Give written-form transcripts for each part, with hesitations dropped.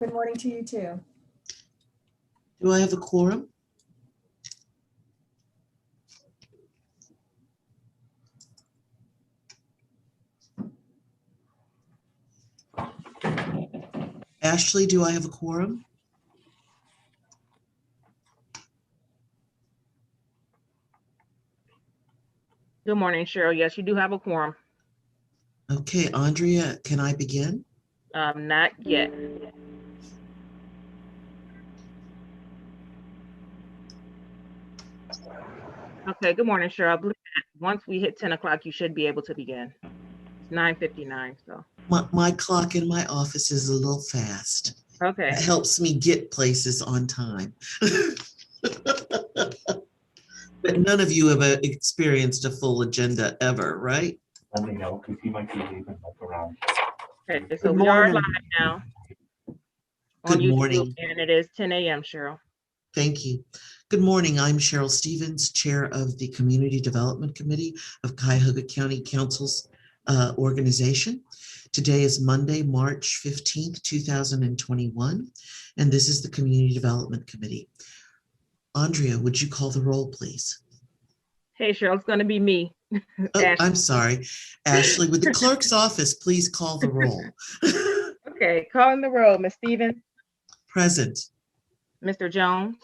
Good morning to you too. Do I have a quorum? Ashley, do I have a quorum? Good morning, Cheryl. Yes, you do have a quorum. Okay, Andrea, can I begin? Not yet. Okay, good morning, Cheryl. I believe that once we hit 10 o'clock, you should be able to begin. It's 9:59, so. My clock in my office is a little fast. Okay. It helps me get places on time. But none of you have experienced a full agenda ever, right? Let me know because he might be leaving like around. Okay, so we are live now on Good YouTube, morning. and it is 10 a.m., Cheryl. Thank you. Good morning. I'm Cheryl Stevens, Chair of the Community Development Committee of Cuyahoga County Council's organization. Today is Monday, March 15th, 2021, and this is the Community Development Committee. Andrea, would you call the roll, please? Hey, Cheryl, it's going to be me. Oh, I'm sorry. Ashley, would the clerk's office please call the roll? Okay, calling the roll. Ms. Stevens? Present. Mr. Jones?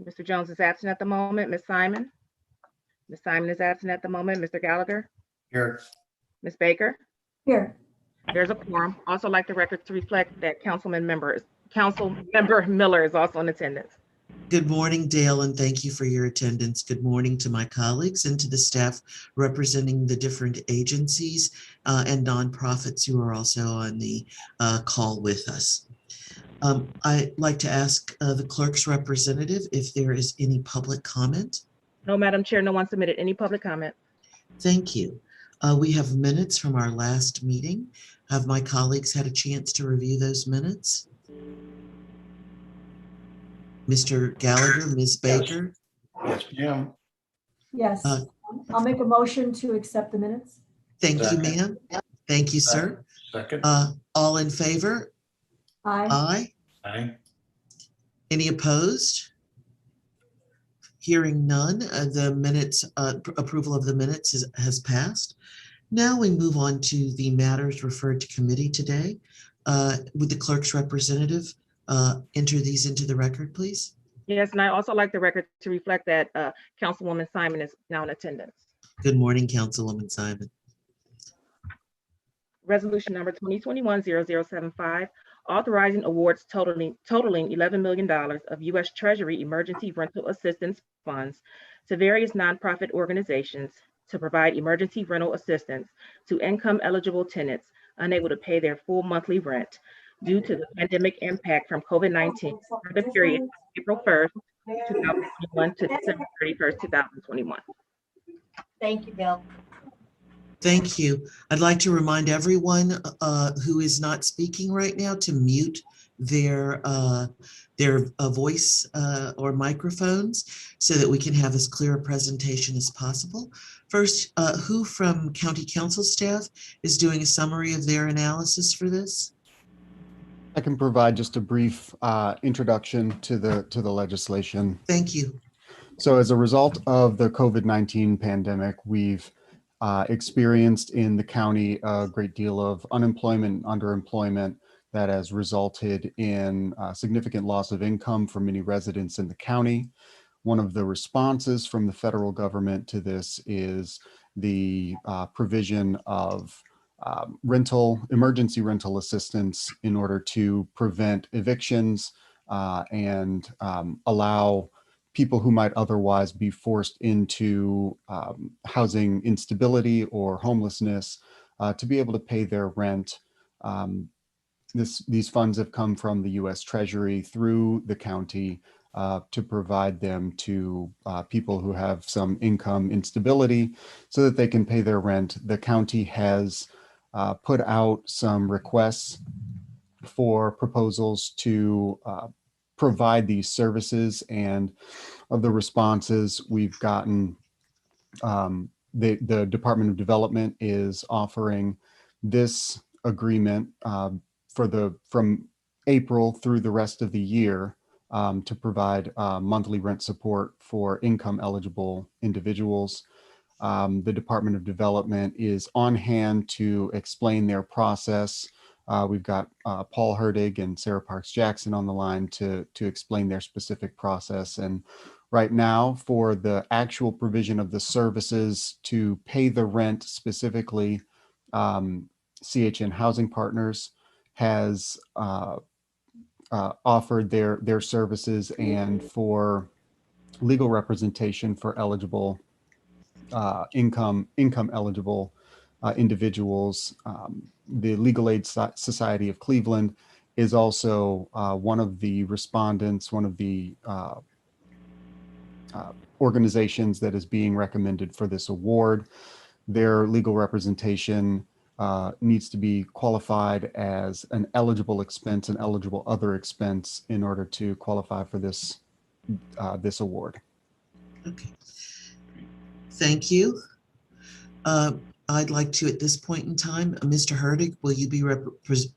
Mr. Jones is absent at the moment. Ms. Simon? Ms. Simon is absent at the moment. Mr. Gallagher? Here. Ms. Baker? Here. There's a quorum. Also like the record to reflect that Councilmember Miller is also in attendance. Good morning, Dale, and thank you for your attendance. Good morning to my colleagues and to the staff representing the different agencies and nonprofits who are also on the call with us. I'd like to ask the clerk's representative if there is any public comment. No, Madam Chair, no one submitted any public comment. Thank you. We have minutes from our last meeting. Have my colleagues had a chance to review those minutes? Mr. Gallagher, Ms. Baker? Yes, ma'am. Yes, I'll make a motion to accept the minutes. Thank you, ma'am. Thank you, sir. Second. All in favor? Aye. Aye. Aye. Any opposed? Hearing none, the minutes, approval of the minutes has passed. Now we move on to the matters referred to committee today. Would the clerk's representative enter these into the record, please? Yes, and I also like the record to reflect that Councilwoman Simon is now in attendance. Good morning, Councilwoman Simon. Resolution number 2021-0075, authorizing awards totaling $11 million of U.S. Treasury emergency rental assistance funds to various nonprofit organizations to provide emergency rental assistance to income eligible tenants unable to pay their full monthly rent due to the pandemic impact from COVID-19 for the period April 1st, 2021 to December 31st, 2021. Thank you, Bill. Thank you. I'd like to remind everyone who is not speaking right now to mute their voice or microphones so that we can have as clear a presentation as possible. First, who from County Council staff is doing a summary of their analysis for this? I can provide just a brief introduction to the legislation. Thank you. So as a result of the COVID-19 pandemic, we've experienced in the county a great deal of unemployment and underemployment that has resulted in significant loss of income for many residents in the county. One of the responses from the federal government to this is the provision of emergency rental assistance in order to prevent evictions and allow people who might otherwise be forced into housing instability or homelessness to be able to pay their rent. These funds have come from the U.S. Treasury through the county to provide them to people who have some income instability so that they can pay their rent. The county has put out some requests for proposals to provide these services, and of the responses we've gotten, the Department of Development is offering this agreement from April through the rest of the year to provide monthly rent support for income eligible individuals. The Department of Development is on hand to explain their process. We've got Paul Herdig and Sarah Parks Jackson on the line to explain their specific process. And right now, for the actual provision of the services to pay the rent specifically, CHN Housing Partners has offered their services, and for legal representation for eligible income eligible individuals, the Legal Aid Society of Cleveland is also one of the respondents, one of the organizations that is being recommended for this award. Their legal representation needs to be qualified as an eligible expense, an eligible other expense, in order to qualify for this this award. Okay. Thank you. I'd like to, at this point in time, Mr. Herdig, will you be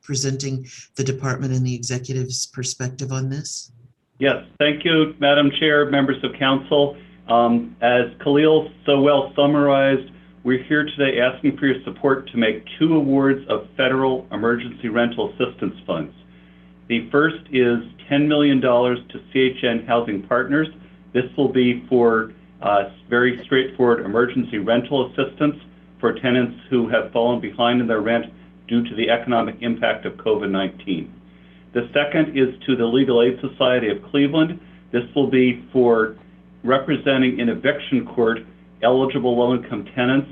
presenting the department and the executive's perspective on this? Yes, thank you, Madam Chair, members of council. As Khalil so well summarized, we're here today asking for your support to make 2 awards of federal emergency rental assistance funds. The first is $10 million to CHN Housing Partners. This will be for very straightforward emergency rental assistance for tenants who have fallen behind in their rent due to the economic impact of COVID-19. The second is to the Legal Aid Society of Cleveland. This will be for representing in eviction court eligible low-income tenants.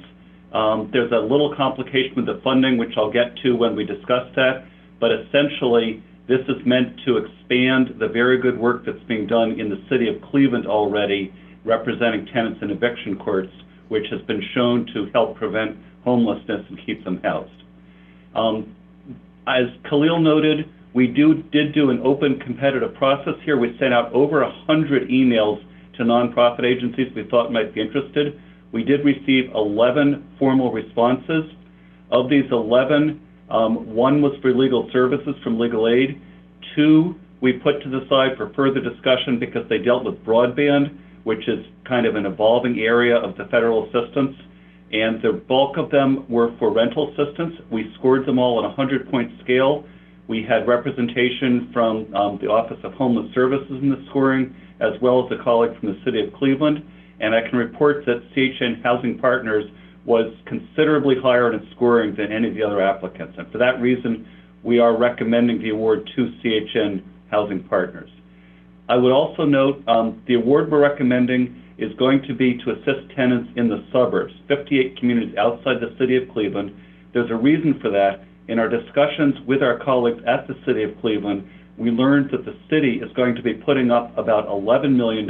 There's a little complication with the funding, which I'll get to when we discuss that, but essentially this is meant to expand the very good work that's being done in the city of Cleveland already, representing tenants in eviction courts, which has been shown to help prevent homelessness and keep them housed. As Khalil noted, we did do an open competitive process here. We sent out over 100 emails to nonprofit agencies we thought might be interested. We did receive 11 formal responses. Of these 11, 1 was for legal services from Legal Aid. 2 we put to the side for further discussion because they dealt with broadband, which is kind of an evolving area of the federal assistance. And the bulk of them were for rental assistance. We scored them all on a 100-point scale. We had representation from the Office of Homeless Services in the scoring, as well as a colleague from the City of Cleveland. And I can report that CHN Housing Partners was considerably higher in its scoring than any of the other applicants. And for that reason, we are recommending the award to CHN Housing Partners. I would also note the award we're recommending is going to be to assist tenants in the suburbs, 58 communities outside the City of Cleveland. There's a reason for that. In our discussions with our colleagues at the City of Cleveland, we learned that the city is going to be putting up about $11 million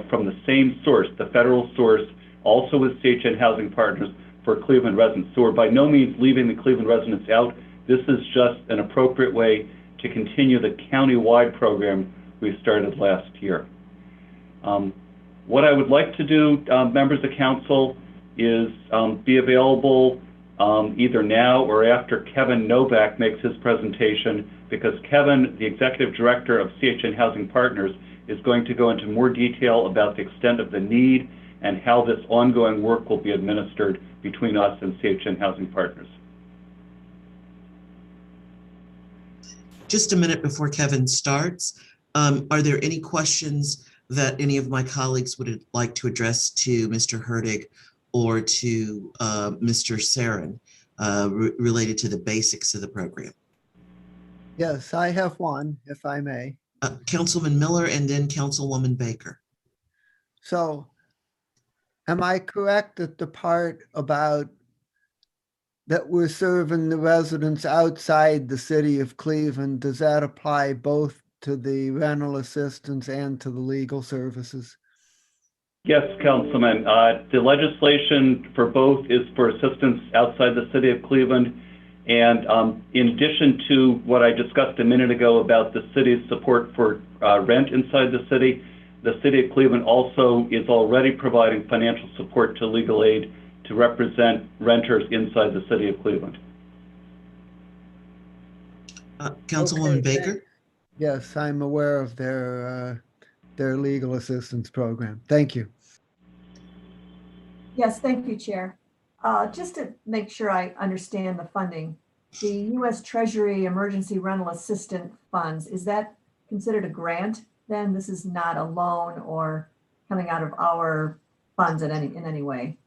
from the same source, the federal source, also with CHN Housing Partners for Cleveland residents. So we're by no means leaving the Cleveland residents out. This is just an appropriate way to continue the county-wide program we started last year. What I would like to do, members of council, is be available either now or after Kevin Novak makes his presentation, because Kevin, the executive director of CHN Housing Partners, is going to go into more detail about the extent of the need and how this ongoing work will be administered between us and CHN Housing Partners. Just a minute before Kevin starts, are there any questions that any of my colleagues would like to address to Mr. Herdig or to Mr. Sarin related to the basics of the program? Yes, I have one, if I may. Councilman Miller and then Councilwoman Baker. So am I correct that the part about that we're serving the residents outside the city of Cleveland, does that apply both to the rental assistance and to the legal services? Yes, Councilman. The legislation for both is for assistance outside the city of Cleveland. And in addition to what I discussed a minute ago about the city's support for rent inside the city of Cleveland also is already providing financial support to Legal Aid to represent renters inside the city of Cleveland. Councilwoman Okay, Baker? Yes, I'm aware of their legal assistance program. Thank you. Yes, thank you, Chair. Just to make sure I understand the funding, the U.S. Treasury Emergency Rental Assistance Funds, is that considered a grant then? This is not a loan or coming out of our funds in any way?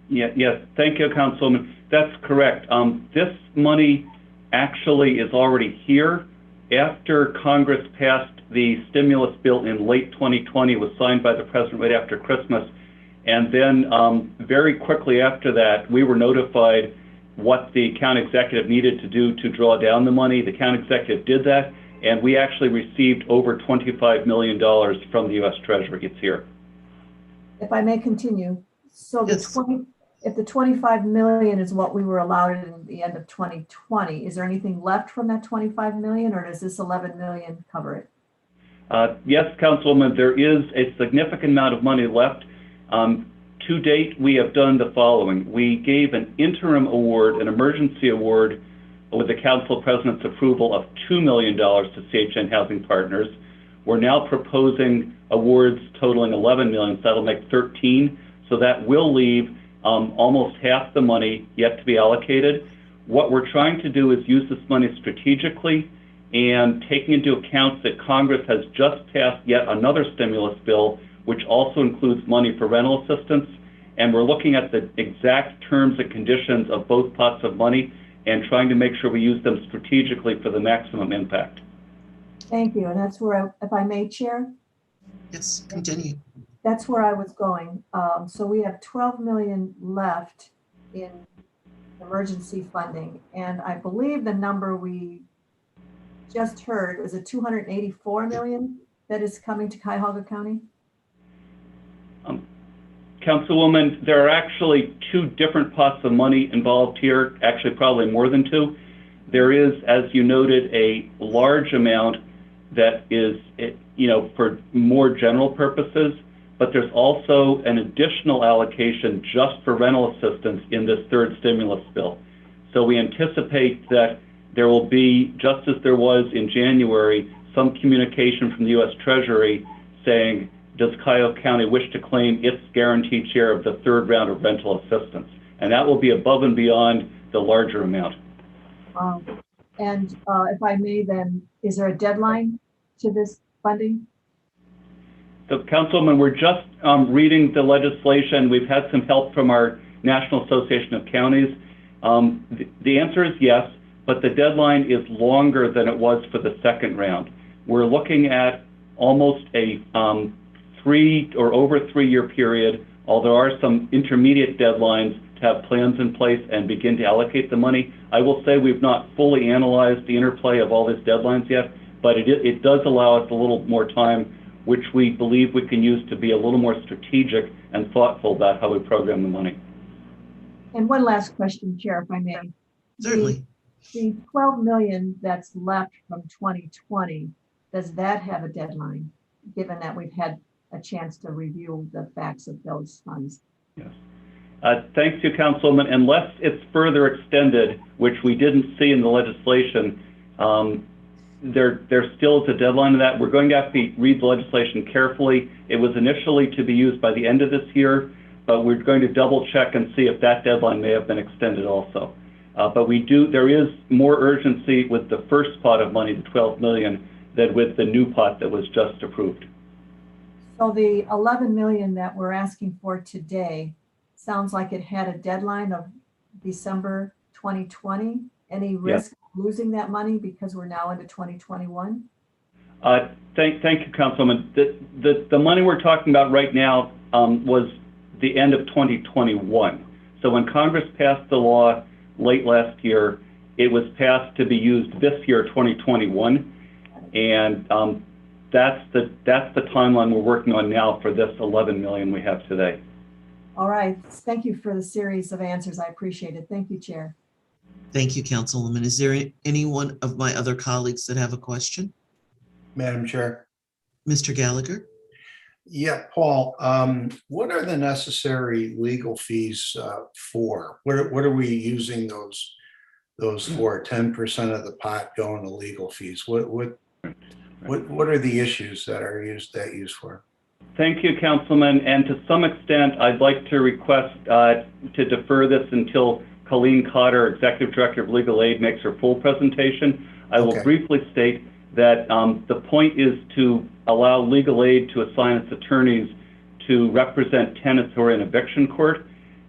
Yes, thank you, Councilwoman. That's correct. This money actually is already here. After Congress passed the stimulus bill in late 2020, it was signed by the President right after Christmas. And then very quickly after that, we were notified what the county executive needed to do to draw down the money. The county executive did that, and we actually received over $25 million from the U.S. Treasury. It's here. If I may continue, so Yes. if the 25 million is what we were allowed at the end of 2020, is there anything left from that 25 million, or does this 11 million cover it? Yes, Councilwoman, there is a significant amount of money left. To date, we have done the following. We gave an interim award, an emergency award, with the Council President's approval of $2 million to CHN Housing Partners. We're now proposing awards totaling 11 million, so that'll make 13. So that will leave almost half the money yet to be allocated. What we're trying to do is use this money strategically, and taking into account that Congress has just passed yet another stimulus bill, which also includes money for rental assistance. And we're looking at the exact terms and conditions of both pots of money and trying to make sure we use them strategically for the maximum impact. Thank you, and that's where, if I may, Chair? Yes, continue. That's where I was going. So we have 12 million left in emergency funding. And I believe the number we just heard is a 284 million that is coming to Cuyahoga County. Councilwoman, there are actually two different pots of money involved here, actually probably more than two. There is, as you noted, a large amount that is, for more general purposes, but there's also an additional allocation just for rental assistance in this third stimulus bill. So we anticipate that there will be, just as there was in January, some communication from the U.S. Treasury saying, does Cuyahoga County wish to claim its guaranteed share of the third round of rental assistance? And that will be above and beyond the larger amount. And if I may then, is there a deadline to this funding? So, Councilwoman, we're just reading the legislation. We've had some help from our National Association of Counties. The answer is yes, but the deadline is longer than it was for the second round. We're looking at almost a 3 or over 3-year period, although there are some intermediate deadlines to have plans in place and begin to allocate the money. I will say we've not fully analyzed the interplay of all these deadlines yet, but it does allow us a little more time, which we believe we can use to be a little more strategic and thoughtful about how we program the money. And one last question, Chair, if I may. Certainly. The 12 million that's left from 2020, does that have a deadline, given that we've had a chance to review the facts of those funds? Yes. Thanks to Councilwoman. Unless it's further extended, which we didn't see in the legislation, there still is a deadline to that. We're going to have to read the legislation carefully. It was initially to be used by the end of this year, but we're going to double check and see if that deadline may have been extended also. But there is more urgency with the first pot of money, the 12 million, than with the new pot that was just approved. So the 11 million that we're asking for today sounds like it had a deadline of December 2020. Any risk of losing that money because we're now into 2021? Thank you, Councilwoman. The money we're talking about right now was the end of 2021. So when Congress passed the law late last year, it was passed to be used this year, 2021, and that's the timeline we're working on now for this 11 million we have today. All right. Thank you for the series of answers. I appreciate it. Thank you, Chair. Thank you, Councilwoman. Is there any one of my other colleagues that have a question? Madam Chair. Mr. Gallagher? Yeah, Paul, what are the necessary legal fees for? What are we using those those for 10% of the pot going to legal fees? What are the issues that are used for? Thank you, Councilman. And to some extent, I'd like to request to defer this until Colleen Cotter, Executive Director of Legal Aid, makes her full presentation. I will briefly state that the point is to allow legal aid to assign its attorneys to represent tenants who are in eviction court.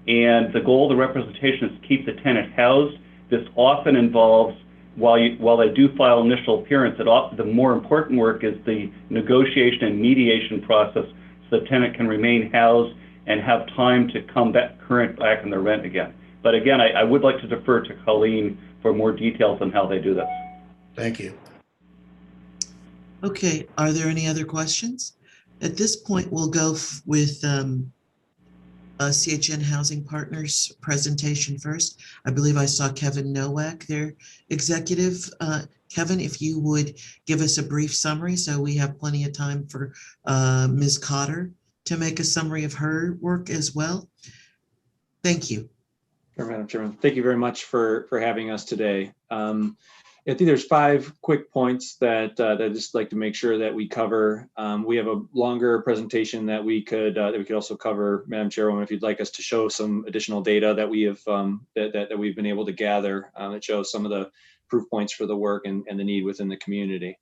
And the goal of the representation is to keep the tenant housed. This often involves, while they do file initial appearance, the more important work is the negotiation and mediation process so the tenant can remain housed and have time to come back on their rent again. But again, I would like to defer to Colleen for more details on how they do this. Thank you. Okay, are there any other questions? At this point, we'll go with CHN Housing Partners presentation first. I believe I saw Kevin Nowak, their executive. Kevin, if you would give us a brief summary so we have plenty of time for Ms. Cotter to make a summary of her work as well. Thank you. Sure, Madam Chairman. Thank you very much for having us today. I think there's 5 quick points that I'd just like to make sure that we cover. We have a longer presentation that we could also cover, Madam Chairwoman, if you'd like us to show some additional data that we have that we've been able to gather that shows some of the proof points for the work and the need within the community.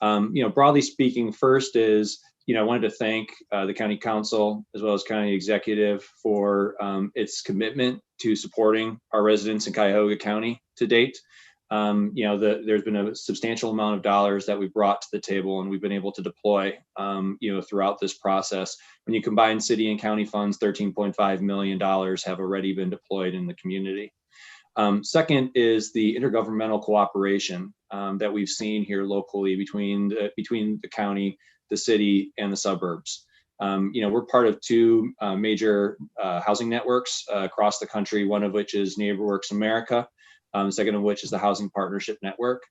Broadly speaking, first is I wanted to thank the County Council as well as County Executive for its commitment to supporting our residents in Cuyahoga County to date. There's been a substantial amount of dollars that we brought to the table and we've been able to deploy, throughout this process. When you combine city and county funds, $13.5 million have already been deployed in the community. Second is the intergovernmental cooperation that we've seen here locally between the county, the city, and the suburbs. We're part of 2 major housing networks across the country, one of which is NeighborWorks America. The second of which is the Housing Partnership Network.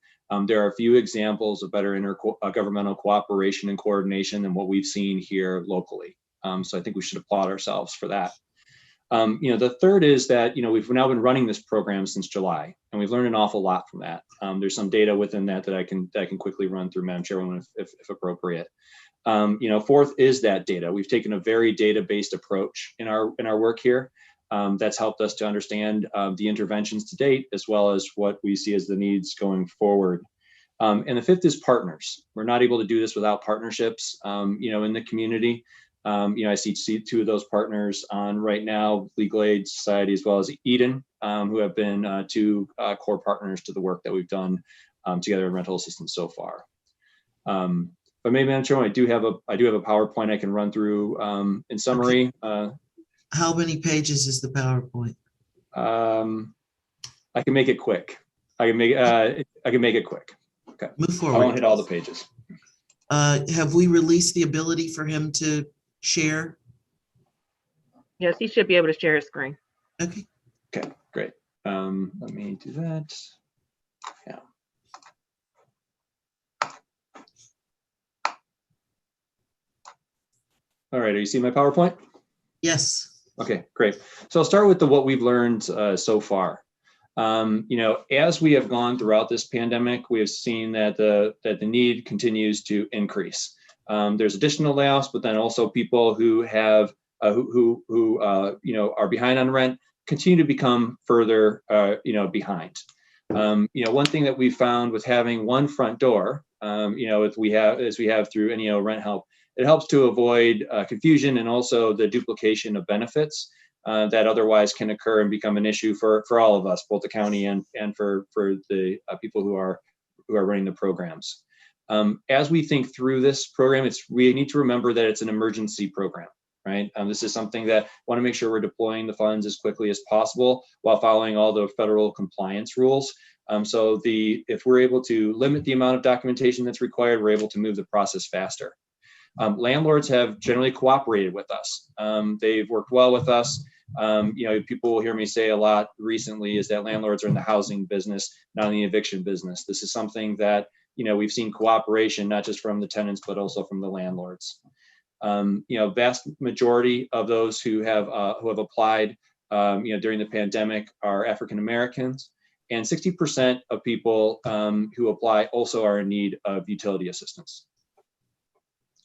There are a few examples of better intergovernmental cooperation and coordination than what we've seen here locally. So I think we should applaud ourselves for that. The third is that we've now been running this program since July, and we've learned an awful lot from that. There's some data within that I can quickly run through, Madam Chairwoman, if appropriate. Fourth is that data. We've taken a very data-based approach in our work here. That's helped us to understand the interventions to date, as well as what we see as the needs going forward. And the fifth is partners. We're not able to do this without partnerships, in the community. I see 2 of those partners on right now, Legal Aid Society, as well as Eden, who have been 2 core partners to the work that we've done together in rental assistance so far. But maybe, Madam Chairman, I do have a PowerPoint I can run through in summary. Okay. How many pages is the PowerPoint? I can make it quick. I can make it quick. Okay. Move forward. I won't hit all the pages. Have we released the ability for him to share? Yes, he should be able to share his screen. Okay. Okay, great. Let me do that. Yeah. All right, are you seeing my PowerPoint? Yes. Okay, great. So I'll start with what we've learned so far. As we have gone throughout this pandemic, we have seen that the need continues to increase. There's additional layoffs, but then also people who have who are behind on rent continue to become further behind. One thing that we found with having one front door, as we have through NEO Rent Help, it helps to avoid confusion and also the duplication of benefits that otherwise can occur and become an issue for all of us, both the county and for the people who are running the programs. As we think through this program, we need to remember that it's an emergency program, right? This is something that I want to make sure we're deploying the funds as quickly as possible while following all the federal compliance rules. If we're able to limit the amount of documentation that's required, we're able to move the process faster. Landlords have generally cooperated with us. They've worked well with us. People will hear me say a lot recently is that landlords are in the housing business, not in the eviction business. This is something that, we've seen cooperation, not just from the tenants, but also from the landlords. Vast majority of those who have applied, during the pandemic are African Americans. and 60% of people who apply also are in need of utility assistance.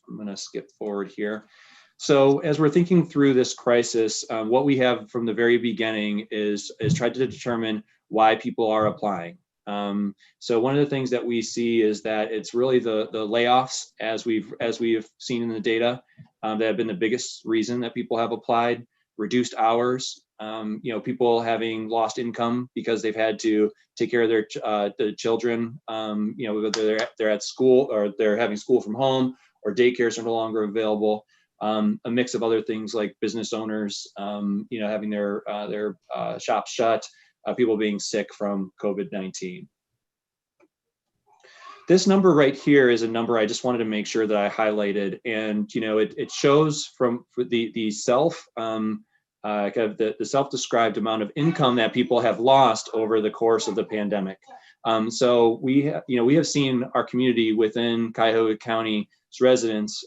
I'm going to skip forward here. So as we're thinking through this crisis, what we have from the very beginning is tried to determine why people are applying. So one of the things that we see is that it's really the layoffs, as we've seen in the data, that have been the biggest reason that people have applied. Reduced hours, people having lost income because they've had to take care of their children, whether they're at school or they're having school from home or daycares are no longer available. A mix of other things like business owners, having their shops shut, people being sick from COVID-19. This number right here is a number I just wanted to make sure that I highlighted, and it shows from the self-described amount of income that people have lost over the course of the pandemic. So we have seen our community within Cuyahoga County's residents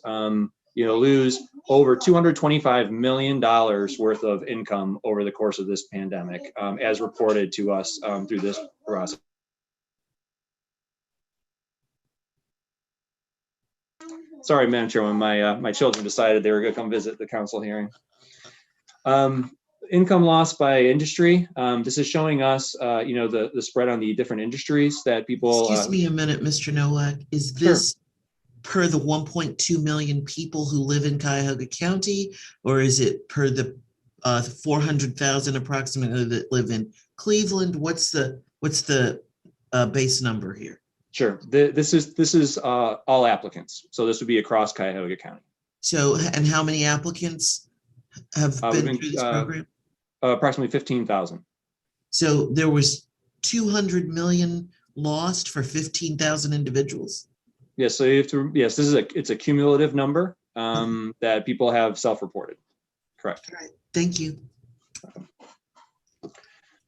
lose over $225 million worth of income over the course of this pandemic, as reported to us through this process. Sorry, Madam Chairman, my children decided they were going to come visit the council hearing. Income loss by industry. This is showing us, the spread on the different industries that people. Excuse me a minute, Mr. Nowak. Is this per the 1.2 million people who live in Cuyahoga County, or is it per the 400,000 approximately that live in Cleveland? What's the base number here? Sure. This is all applicants. So this would be across Cuyahoga County. So, and how many applicants have been through this program? Approximately 15,000. So there was 200 million lost for 15,000 individuals. Yes. So you have to. Yes, it's a cumulative number that people have self-reported. Correct. All right. Thank you.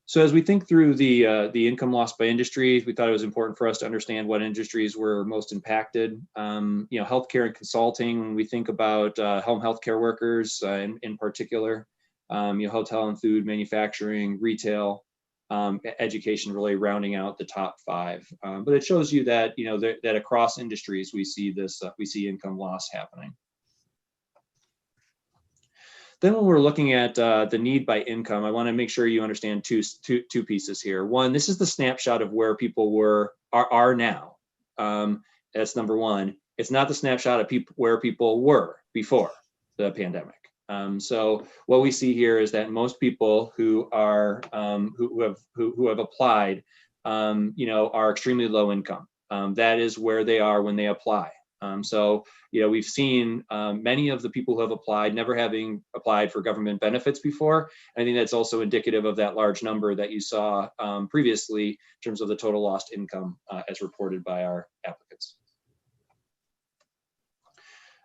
So as we think through the income loss by industry, we thought it was important for us to understand what industries were most impacted. Healthcare and consulting. When we think about home healthcare workers in particular, hotel and food, manufacturing, retail, education, really rounding out the top 5. But it shows you that that across industries we see this income loss happening. Then when we're looking at the need by income, I want to make sure you understand two pieces here. One, this is the snapshot of where people are now. That's number one. It's not the snapshot of where people were before the pandemic. So what we see here is that most people who are who have applied, are extremely low income. That is where they are when they apply. So we've seen many of the people who have applied never having applied for government benefits before. I think that's also indicative of that large number that you saw previously in terms of the total lost income as reported by our applicants.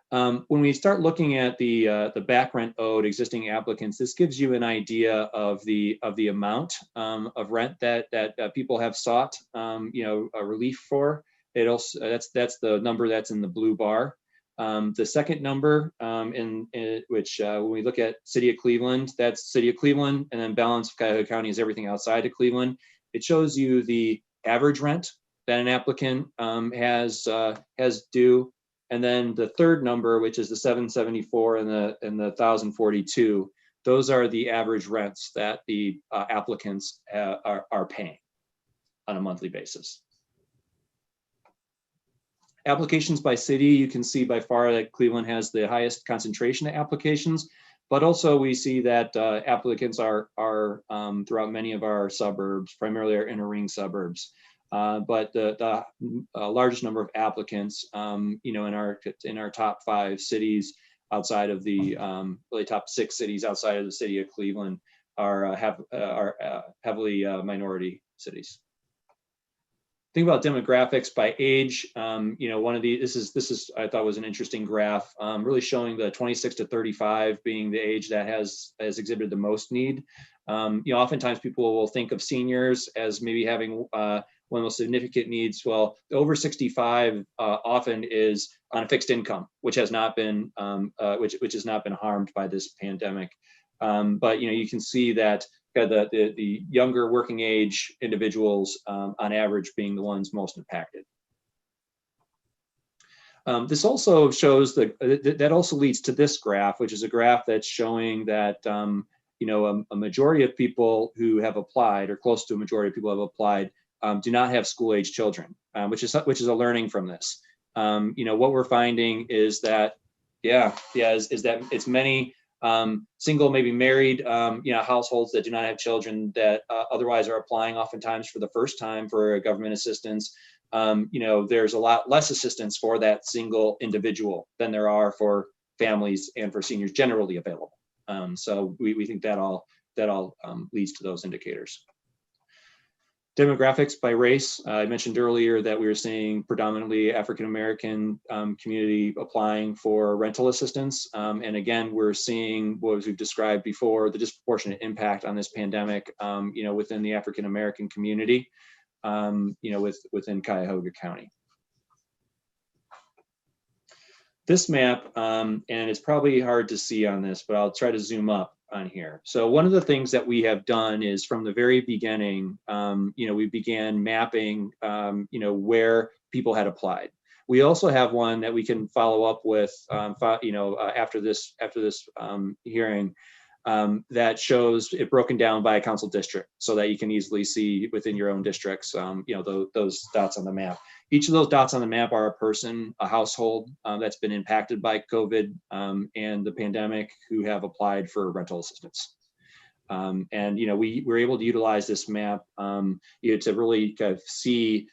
When we start looking at the back rent owed existing applicants, this gives you an idea of the amount of rent that people have sought a relief for. It also that's the number that's in the blue bar. The second number in which when we look at City of Cleveland, that's City of Cleveland, and then balance of Cuyahoga County is everything outside of Cleveland. It shows you the average rent that an applicant has due. And then the third number, which is the 774 and the 1,042, those are the average rents that the applicants are paying on a monthly basis. Applications by city, you can see by far that Cleveland has the highest concentration of applications, but also we see that applicants are throughout many of our suburbs, primarily our inner ring suburbs. But the largest number of applicants, in our top 5 cities outside of the really top 6 cities outside of the city of Cleveland are heavily minority cities. Think about demographics by age. One of these, this is I thought was an interesting graph, really showing the 26 to 35 being the age that has exhibited the most need. Oftentimes people will think of seniors as maybe having one of the most significant needs. Well, the over 65 often is on a fixed income, which has not been which has not been harmed by this pandemic. But you can see that the younger working age individuals on average being the ones most impacted. This also shows that also leads to this graph, which is a graph that's showing that you know, a majority of people who have applied, or close to a majority of people who have applied, do not have school-age children, which is a learning from this. You know, what we're finding is that, is that it's many single, maybe married, you know, households that do not have children that otherwise are applying oftentimes for the first time for government assistance. You know, there's a lot less assistance for that single individual than there are for families and for seniors generally available. So we think that all leads to those indicators. Demographics by race. I mentioned earlier that we were seeing predominantly African-American community applying for rental assistance. And again, we're seeing what we've described before, the disproportionate impact on this pandemic, you know, within the African-American community, you know, within Cuyahoga County. This map, and it's probably hard to see on this, but I'll try to zoom up on here. So one of the things that we have done is from the very beginning, you know, we began mapping, you know, where people had applied. We also have one that we can follow up with, you know, after this hearing, that shows it broken down by a council district so that you can easily see within your own districts, you know, those dots on the map. Each of those dots on the map are a person, a household that's been impacted by COVID and the pandemic who have applied for rental assistance. And, you know, we were able to utilize this map you know, to really kind of see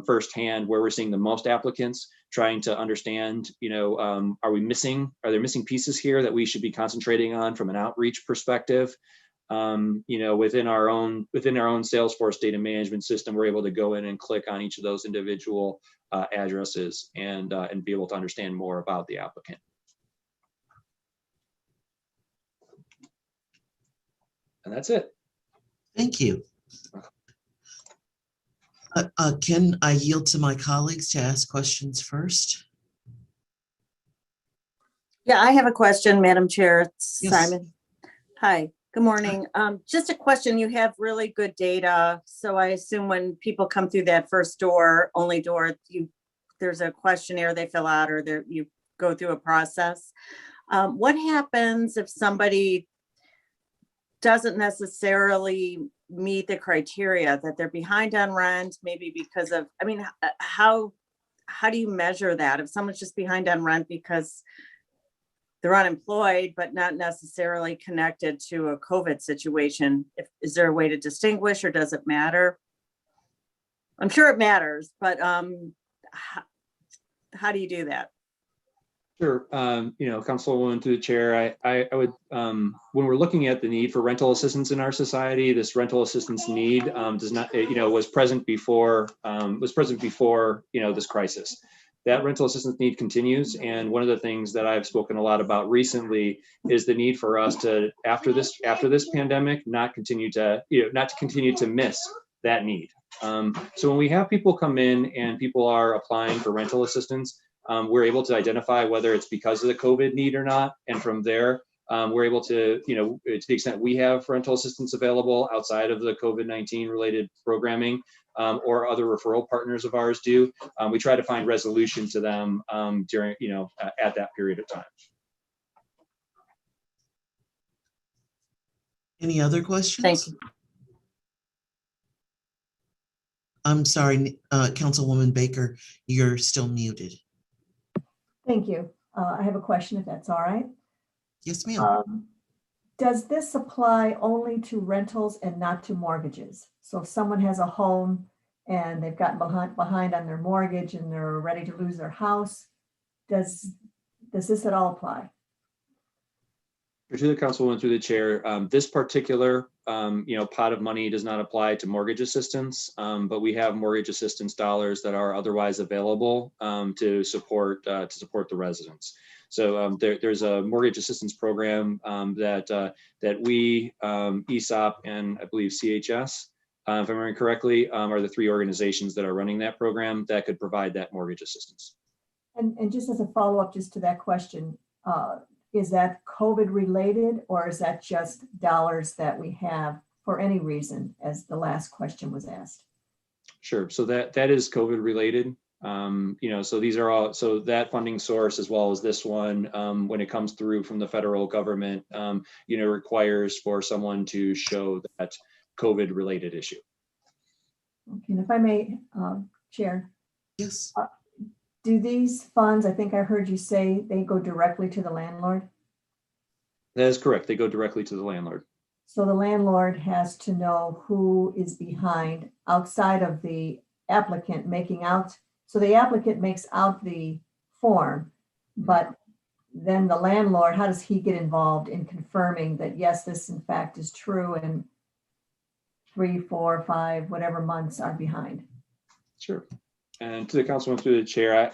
firsthand where we're seeing the most applicants, trying to understand, you know, are there missing pieces here that we should be concentrating on from an outreach perspective? You know, within our own Salesforce data management system, we're able to go in and click on each of those individual addresses and be able to understand more about the applicant. And that's it. Thank you. Can I yield to my colleagues to ask questions first? Yeah, I have a question, Madam Chair. It's Yes. Simon. Hi, good morning. Just a question. You have really good data. So I assume when people come through that first door, only door, there's a questionnaire they fill out, or you go through a process. What happens if somebody doesn't necessarily meet the criteria, that they're behind on rent, maybe because of, I mean, how do you measure that? If someone's just behind on rent because they're unemployed, but not necessarily connected to a COVID situation, is there a way to distinguish, or does it matter? I'm sure it matters, but how do you do that? Sure. You know, Councilwoman through the chair, I would, when we're looking at the need for rental assistance in our society, this rental assistance need does not, you know, was present before, you know, this crisis. That rental assistance need continues. And one of the things that I've spoken a lot about recently is the need for us to, after this pandemic, not continue to miss that need. So when we have people come in and people are applying for rental assistance, we're able to identify whether it's because of the COVID need or not. And from there, we're able to, you know, to the extent we have rental assistance available outside of the COVID-19 related programming, or other referral partners of ours do, we try to find resolution to them during, you know, at that period of time. Any other questions? Thank you. I'm sorry, Councilwoman Baker, you're still muted. Thank you. I have a question, if that's all right. Yes, ma'am. Does this apply only to rentals and not to mortgages? So if someone has a home and they've gotten behind on their mortgage and they're ready to lose their house, does this at all apply? To the Councilwoman through the chair, this particular you know, pot of money does not apply to mortgage assistance, but we have mortgage assistance dollars that are otherwise available to support the residents. So there's a mortgage assistance program that we, ESOP, and I believe CHS, if I'm remembering correctly, are the three organizations that are running that program that could provide that mortgage assistance. And just as a follow-up just to that question, is that COVID related, or is that just dollars that we have for any reason, as the last question was asked? Sure. So that is COVID related. So these are all, so that funding source as well as this one, when it comes through from the federal government, requires for someone to show that COVID related issue. Okay, and if I may, Chair, Yes. do these funds, I think I heard you say they go directly to the landlord? That is correct. They go directly to the landlord. So the landlord has to know who is behind outside of the applicant making out. So the applicant makes out the form, but then the landlord, how does he get involved in confirming that, yes, this in fact is true and 3, 4, 5, whatever months are behind? Sure. And to the councilman through the chair,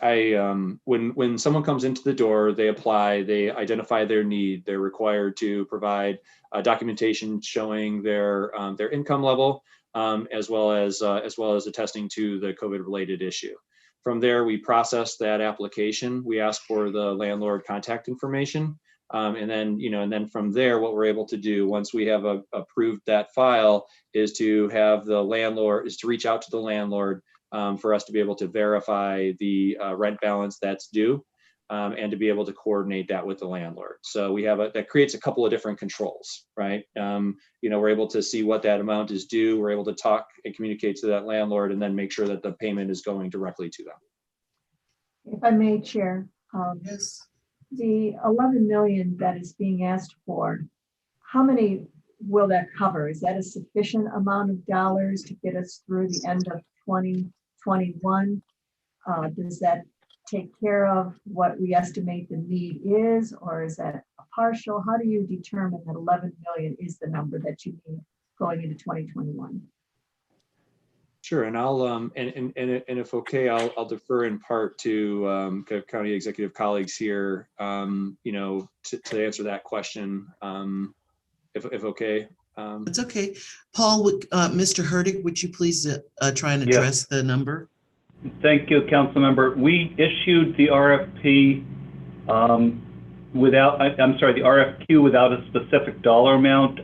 when someone comes into the door, they apply, they identify their need, they're required to provide documentation showing their income level, as well as attesting to the COVID related issue. From there, we process that application. We ask for the landlord contact information. And then from there, what we're able to do once we have approved that file is to have the landlord, is to reach out to the landlord for us to be able to verify the rent balance that's due, and to be able to coordinate that with the landlord. So we have that creates a couple of different controls, right? We're able to see what that amount is due. We're able to talk and communicate to that landlord and then make sure that the payment is going directly to them. If I may, Chair, Yes. the 11 million that is being asked for, how many will that cover? Is that a sufficient amount of dollars to get us through the end of 2021? Does that take care of what we estimate the need is, or is that a partial? How do you determine that 11 million is the number that you need going into 2021? Sure, and I'll and if okay, I'll defer in part to county executive colleagues here, to answer that question, if okay. It's okay. Paul, Mr. Herdig, would you please try and address the number? Thank you, council member. We issued the RFP the RFQ without a specific dollar amount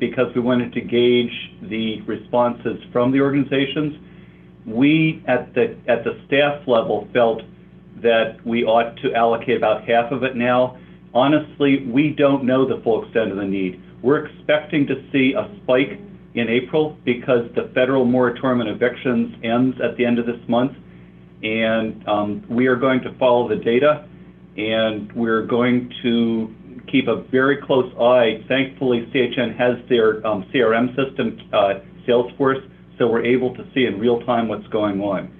because we wanted to gauge the responses from the organizations. We, at the staff level, felt that we ought to allocate about half of it now. Honestly, we don't know the full extent of the need. We're expecting to see a spike in April because the federal moratorium on evictions ends at the end of this month. And we are going to follow the data, and we're going to keep a very close eye. Thankfully, CHN has their CRM system, Salesforce, so we're able to see in real time what's going on.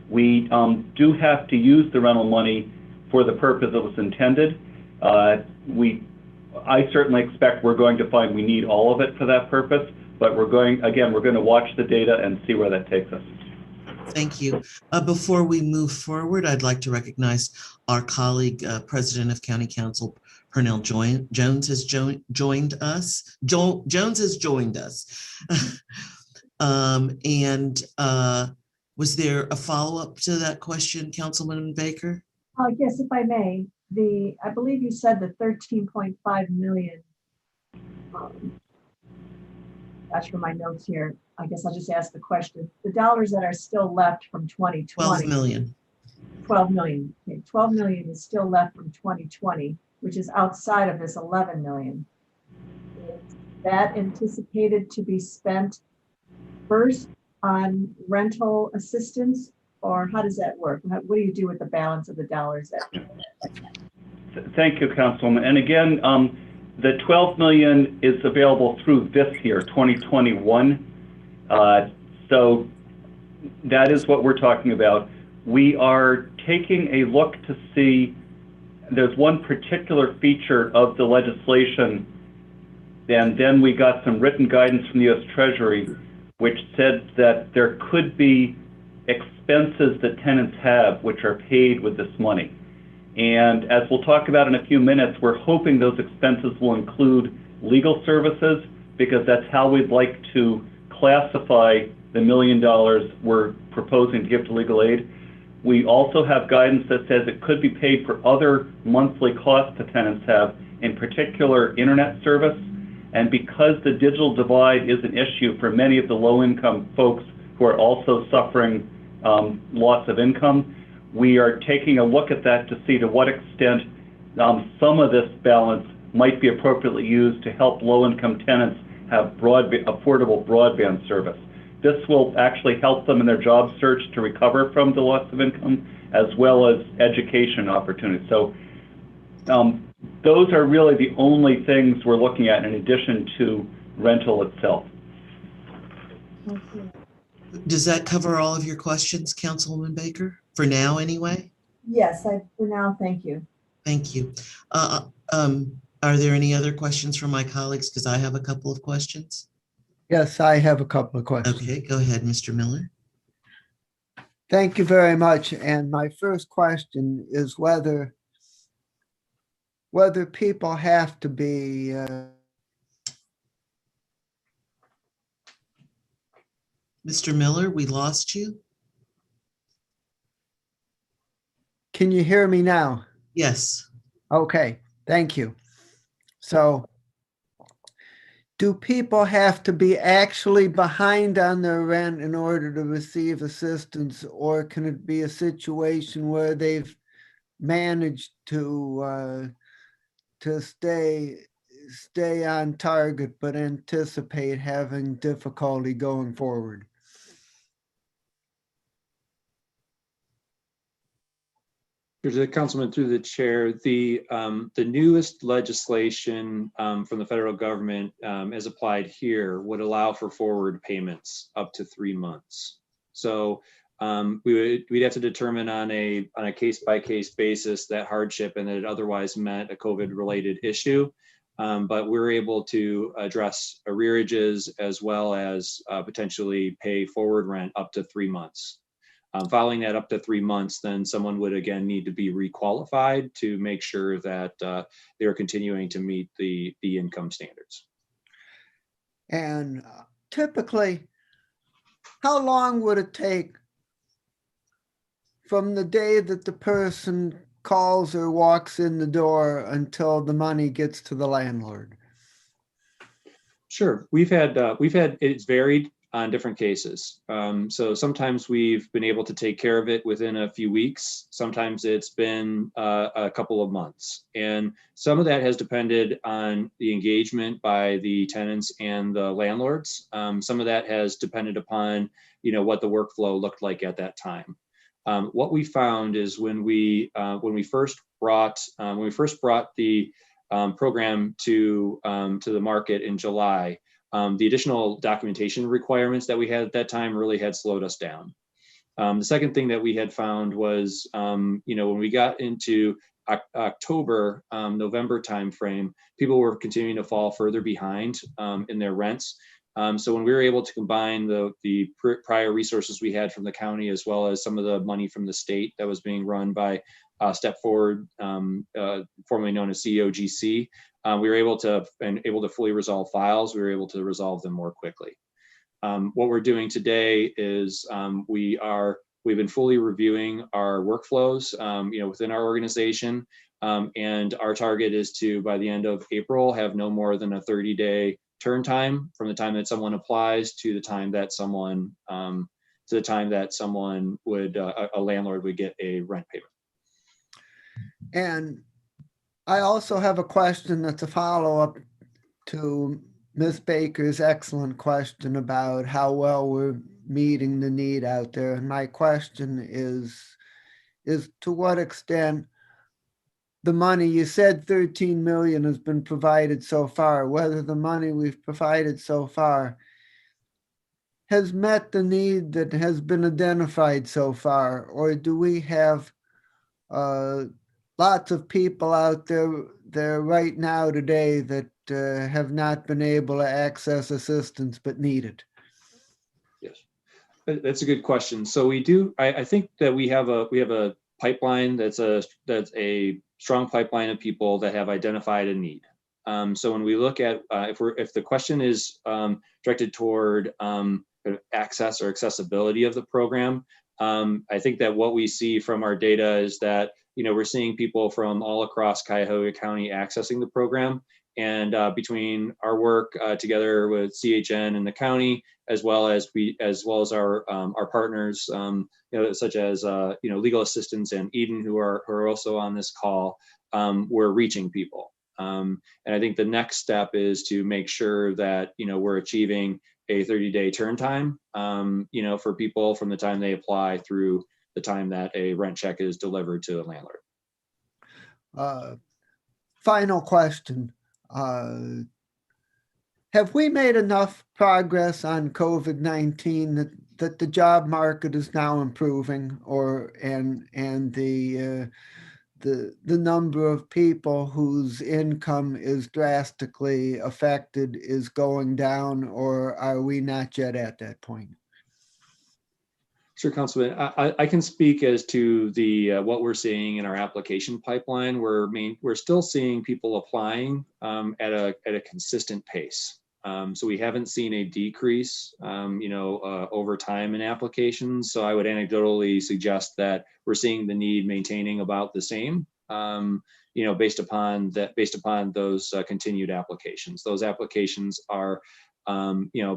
We do have to use the rental money for the purpose it was intended. I certainly expect we're going to find we need all of it for that purpose, but we're going to watch the data and see where that takes us. Thank you. Before we move forward, I'd like to recognize our colleague, President of County Council, Pernell Jones has joined us. Jones has joined us. Was there a follow-up to that question, Councilman Baker? Yes, if I may. I believe you said the 13.5 million. That's for my notes here. I guess I'll just ask the question. The dollars that are still left from 2020. 12 million. 12 million. Okay, 12 million is still left from 2020, which is outside of this 11 million. Is that anticipated to be spent first on rental assistance, or how does that work? What do you do with the balance of the dollars? Thank you, Councilwoman. And again, the 12 million is available through this year, 2021. So that is what we're talking about. We are taking a look to see, there's one particular feature of the legislation, and then we got some written guidance from the U.S. Treasury, which said that there could be expenses that tenants have which are paid with this money. And as we'll talk about in a few minutes, we're hoping those expenses will include legal services, because that's how we'd like to classify the $1 million we're proposing to give to legal aid. We also have guidance that says it could be paid for other monthly costs the tenants have, in particular internet service, And because the digital divide is an issue for many of the low-income folks who are also suffering loss of income, we are taking a look at that to see to what extent some of this balance might be appropriately used to help low-income tenants have affordable broadband service. This will actually help them in their job search to recover from the loss of income, as well as education opportunities. So those are really the only things we're looking at in addition to rental itself. Does that cover all of your questions, Councilwoman Baker? For now, anyway? Yes, for now, thank you. Thank you. Are there any other questions from my colleagues? Because I have a couple of questions. Yes, I have a couple of questions. Okay, go ahead, Mr. Miller. Thank you very much. And my first question is whether people have to be Mr. Miller, we lost you. Can you hear me now? Yes. Okay, thank you. So do people have to be actually behind on their rent in order to receive assistance, or can it be a situation where they've managed to stay on target but anticipate having difficulty going forward? Here's the councilman through the chair. The newest legislation from the federal government as applied here would allow for forward payments up to 3 months. So we'd have to determine on a case-by-case basis that hardship and that it otherwise meant a COVID-related issue. But we're able to address arrearages as well as potentially pay forward rent up to 3 months. Following that up to 3 months, then someone would again need to be requalified to make sure that they're continuing to meet the income standards. And typically, how long would it take from the day that the person calls or walks in the door until the money gets to the landlord? Sure, we've had it's varied on different cases. So sometimes we've been able to take care of it within a few weeks. Sometimes it's been a couple of months. And some of that has depended on the engagement by the tenants and the landlords. Some of that has depended upon, what the workflow looked like at that time. What we found is when we first brought the program to the market in July, the additional documentation requirements that we had at that time really had slowed us down. The second thing that we had found was, when we got into October, November timeframe, people were continuing to fall further behind in their rents. So when we were able to combine the prior resources we had from the county, as well as some of the money from the state that was being run by Step Forward, formerly known as COGC, we were able to fully resolve files. We were able to resolve them more quickly. What we're doing today is we've been fully reviewing our workflows, within our organization, and our target is to, by the end of April, have no more than a 30-day turn time from the time that someone applies to the time that someone would a landlord would get a rent payment. And I also have a question that's a follow-up to Ms. Baker's excellent question about how well we're meeting the need out there. And my question is to what extent the money, you said 13 million has been provided so far, whether the money we've provided so far has met the need that has been identified so far, or do we have lots of people out there right now today that have not been able to access assistance but need it? Yes, that's a good question. So we do. I think that we have a pipeline that's a strong pipeline of people that have identified a need. So when we look at if the question is directed toward access or accessibility of the program, I think that what we see from our data is that we're seeing people from all across Cuyahoga County accessing the program, And between our work together with CHN and the county, as well as our partners, such as Legal Assistance and Eden, who are also on this call, we're reaching people. And I think the next step is to make sure that we're achieving a 30-day turn time, for people from the time they apply through the time that a rent check is delivered to the landlord. Final question. Have we made enough progress on COVID-19 that the job market is now improving, and the number of people whose income is drastically affected is going down, or are we not yet at that point? Sure, Councilman. I can speak as to the what we're seeing in our application pipeline. We're still seeing people applying at a consistent pace. So we haven't seen a decrease, over time in applications. So I would anecdotally suggest that we're seeing the need maintaining about the same, based upon those continued applications. Those applications are,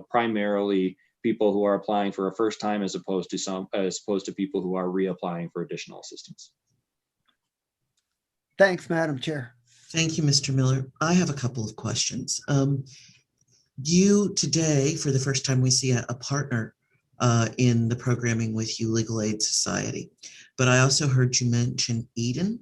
primarily people who are applying for a first time, as opposed to people who are reapplying for additional assistance. Thanks, Madam Chair. Thank you, Mr. Miller. I have a couple of questions. You today, for the first time, we see a partner in the programming with you, Legal Aid Society. But I also heard you mention Eden.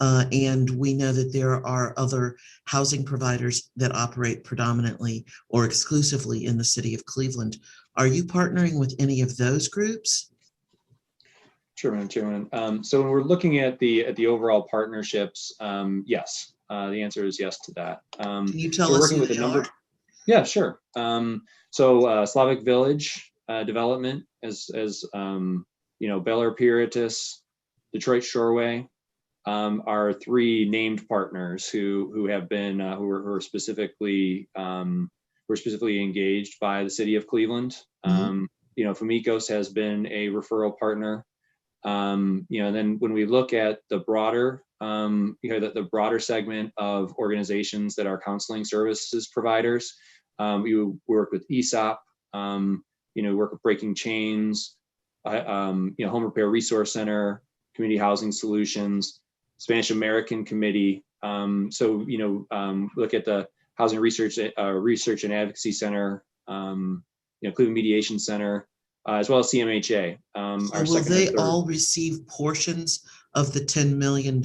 And we know that there are other housing providers that operate predominantly or exclusively in the city of Cleveland. Are you partnering with any of those groups? Sure, Madam Chairman. So when we're looking at the overall partnerships, yes, the answer is yes to that. Can you tell us who they are? Yeah, sure. So Slavic Village Development, as Bel Air Piratus, Detroit Shoreway, are three named partners who have been who are specifically engaged by the city of Cleveland. Famicos has been a referral partner. And then when we look at the broader, the broader segment of organizations that are counseling services providers, we work with ESOP, work with Breaking Chains, Home Repair Resource Center, Community Housing Solutions, Spanish American Committee. Look at the Housing Research and Advocacy Center, Cleveland Mediation Center, as well as CMHA. So will they all receive portions of the $10 million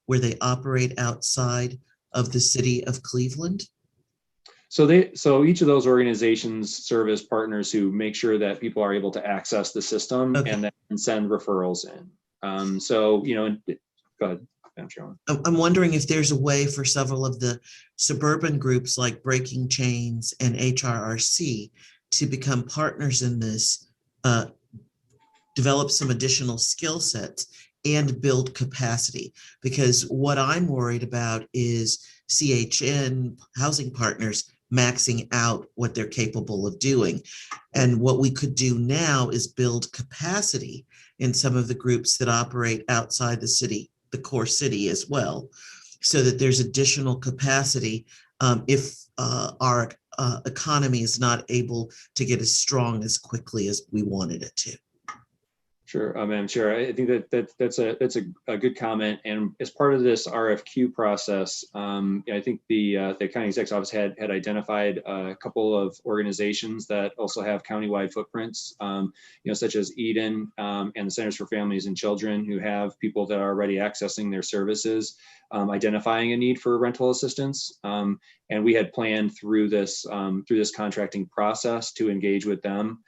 where they operate outside of the city of Cleveland? So each of those organizations serve as partners who make sure that people are able to access the system, okay, and then send referrals in. Go ahead. I'm wondering if there's a way for several of the suburban groups like Breaking Chains and HRRC to become partners in this, develop some additional skill sets and build capacity. Because what I'm worried about is CHN housing partners maxing out what they're capable of doing. And what we could do now is build capacity in some of the groups that operate outside the city, the core city as well, so that there's additional capacity if our economy is not able to get as strong as quickly as we wanted it to. Sure, Madam Chair. I think that's a good comment. And as part of this RFQ process, I think the county exec's office had identified a couple of organizations that also have countywide footprints, such as Eden and the Centers for Families and Children, who have people that are already accessing their services, identifying a need for rental assistance. And we had planned through this contracting process to engage with them.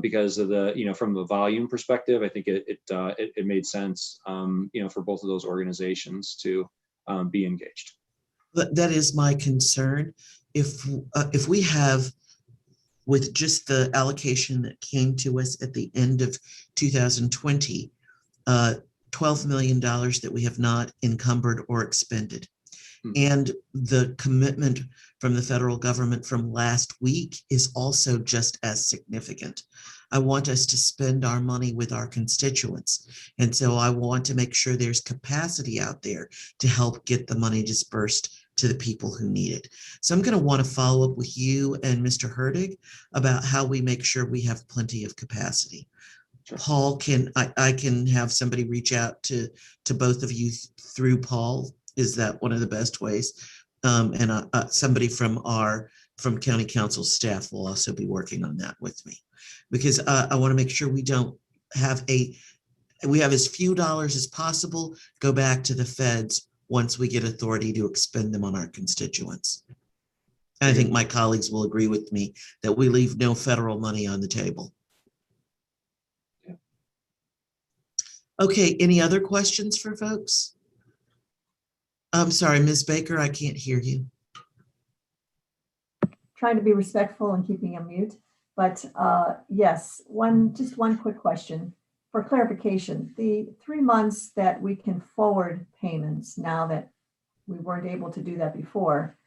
Because of the, from the volume perspective, I think it made sense, for both of those organizations to be engaged. But that is my concern. If we have, with just the allocation that came to us at the end of 2020, $12 million that we have not encumbered or expended. And the commitment from the federal government from last week is also just as significant. I want us to spend our money with our constituents. And so I want to make sure there's capacity out there to help get the money dispersed to the people who need it. So I'm going to want to follow up with you and Mr. Herdig about how we make sure we have plenty of capacity. Sure. Paul, I can have somebody reach out to both of you through Paul. Is that one of the best ways? And somebody from county council staff will also be working on that with me, because I want to make sure we have as few dollars as possible go back to the feds once we get authority to expend them on our constituents. And I think my colleagues will agree with me that we leave no federal money on the table. Okay, any other questions for folks? I'm sorry, Ms. Baker, I can't hear you. Trying to be respectful and keeping a mute, but yes, just one quick question for clarification. The 3 months that we can forward payments now that we weren't able to do that before,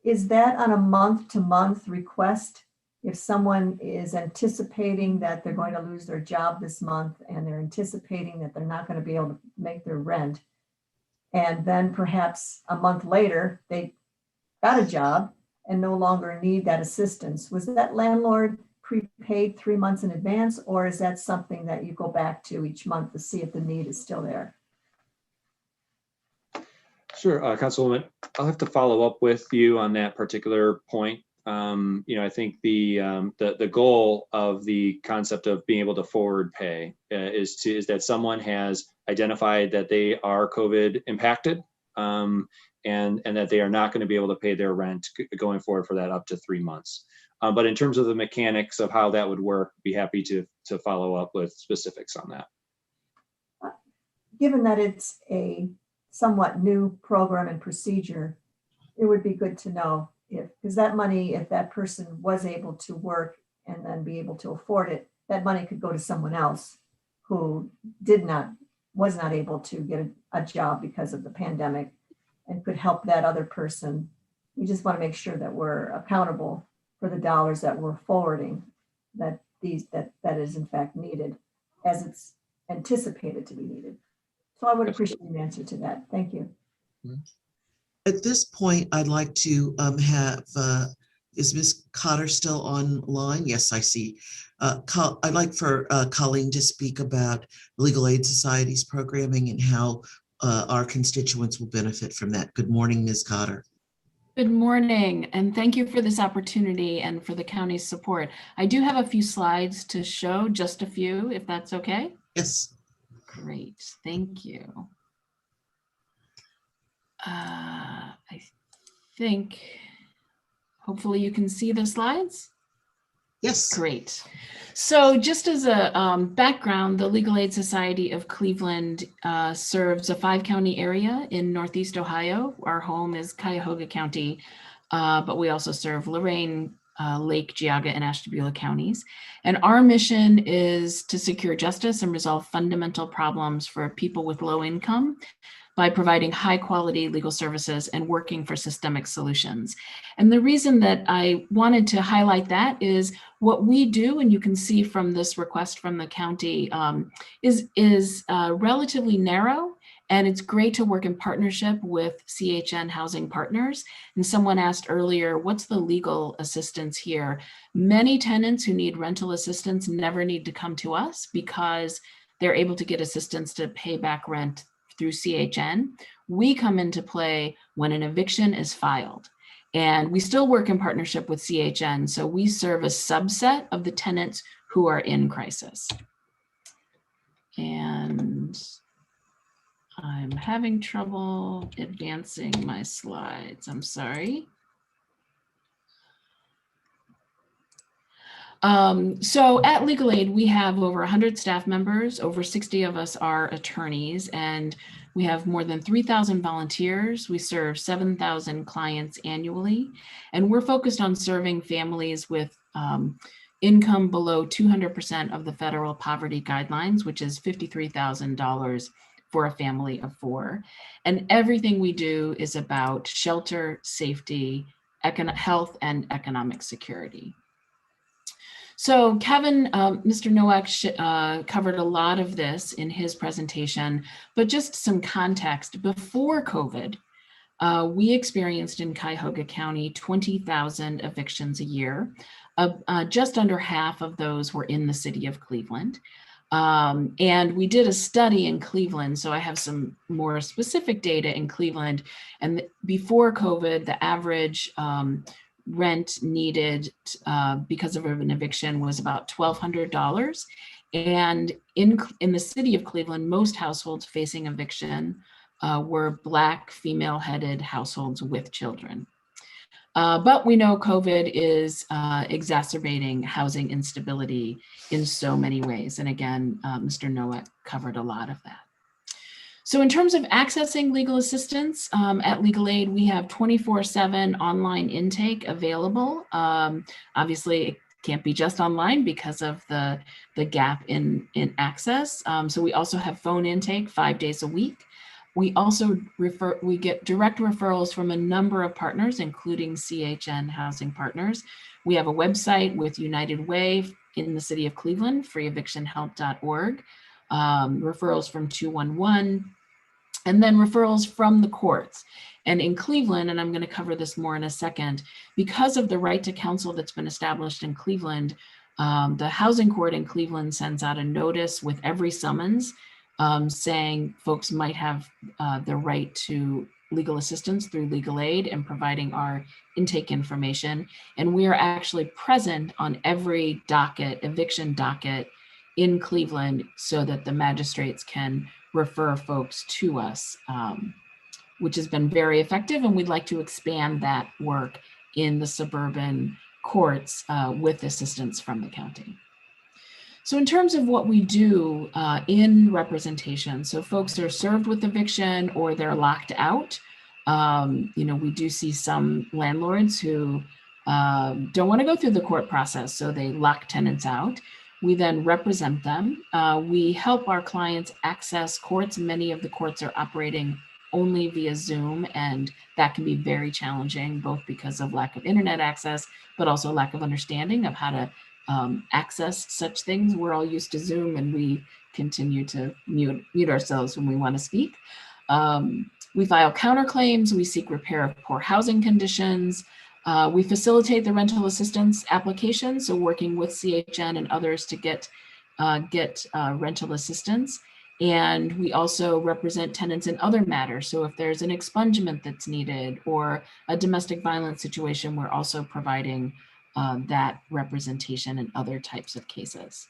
is that on a month-to-month request? If someone is anticipating that they're going to lose their job this month and they're anticipating that they're not going to be able to make their rent, and then perhaps a month later they got a job and no longer need that assistance, was that landlord prepaid 3 months in advance, or is that something that you go back to each month to see if the need is still there? Sure, Councilwoman, I'll have to follow up with you on that particular point. I think the goal of the concept of being able to forward pay is that someone has identified that they are COVID impacted, and that they are not going to be able to pay their rent going forward for that up to 3 months. But in terms of the mechanics of how that would work, be happy to follow up with specifics on that. Given that it's a somewhat new program and procedure, it would be good to know because that money, if that person was able to work and then be able to afford it, that money could go to someone else who was not able to get a job because of the pandemic and could help that other person. We just want to make sure that we're accountable for the dollars that we're forwarding, that is in fact needed as it's anticipated to be needed. So I would appreciate an answer to that. Thank you. At this point, I'd like to is Ms. Cotter still online? Yes, I see. I'd like for Colleen to speak about Legal Aid Society's programming and how our constituents will benefit from that. Good morning, Ms. Cotter. Good morning, and thank you for this opportunity and for the county's support. I do have a few slides to show, just a few, if that's okay. Yes. Great, thank you. I think, hopefully you can see the slides. Yes. Great. So just as a background, the Legal Aid Society of Cleveland serves a 5-county area in Northeast Ohio. Our home is Cuyahoga County, but we also serve Lorain, Lake, Geauga, and Ashtabula counties. And our mission is to secure justice and resolve fundamental problems for people with low income by providing high quality legal services and working for systemic solutions. And the reason that I wanted to highlight that is what we do, and you can see from this request from the county, is relatively narrow, and it's great to work in partnership with CHN Housing Partners. And someone asked earlier, what's the legal assistance here? Many tenants who need rental assistance never need to come to us because they're able to get assistance to pay back rent through CHN. We come into play when an eviction is filed. And we still work in partnership with CHN, so we serve a subset of the tenants who are in crisis. And I'm having trouble advancing my slides, I'm sorry. So at Legal Aid, we have over 100 staff members, over 60 of us are attorneys, and we have more than 3,000 volunteers. We serve 7,000 clients annually, and we're focused on serving families with income below 200% of the federal poverty guidelines, which is $53,000 for a family of 4. And everything we do is about shelter, safety, health, and economic security. So Kevin, Mr. Nowak covered a lot of this in his presentation, but just some context. Before COVID, we experienced in Cuyahoga County 20,000 evictions a year. Just under half of those were in the city of Cleveland. And we did a study in Cleveland, so I have some more specific data in Cleveland. And before COVID, the average rent needed because of an eviction was about $1,200. And in the city of Cleveland, most households facing eviction were Black, female-headed households with children. But we know COVID is exacerbating housing instability in so many ways. And again, Mr. Nowak covered a lot of that. So in terms of accessing legal assistance, at Legal Aid, we have 24/7 online intake available. Obviously, it can't be just online because of the gap in access. So we also have phone intake 5 days a week. We also we get direct referrals from a number of partners, including CHN Housing Partners. We have a website with United Way in the city of Cleveland, freeevictionhelp.org, referrals from 211, and then referrals from the courts. And in Cleveland, and I'm going to cover this more in a second, because of the right to counsel that's been established in Cleveland, the housing court in Cleveland sends out a notice with every summons saying folks might have the right to legal assistance through Legal Aid and providing our intake information. And we are actually present on every docket, eviction docket in Cleveland so that the magistrates can refer folks to us, which has been very effective. And we'd like to expand that work in the suburban courts with assistance from the county. So in terms of what we do in representation, so folks are served with eviction or they're locked out. We do see some landlords who don't want to go through the court process, so they lock tenants out. We then represent them. We help our clients access courts. Many of the courts are operating only via Zoom, and that can be very challenging, both because of lack of internet access, but also lack of understanding of how to access such things. We're all used to Zoom, and we continue to mute ourselves when we want to speak. We file counterclaims. We seek repair of poor housing conditions. We facilitate the rental assistance application, so working with CHN and others to get rental assistance. And we also represent tenants in other matters. So if there's an expungement that's needed or a domestic violence situation, we're also providing that representation in other types of cases.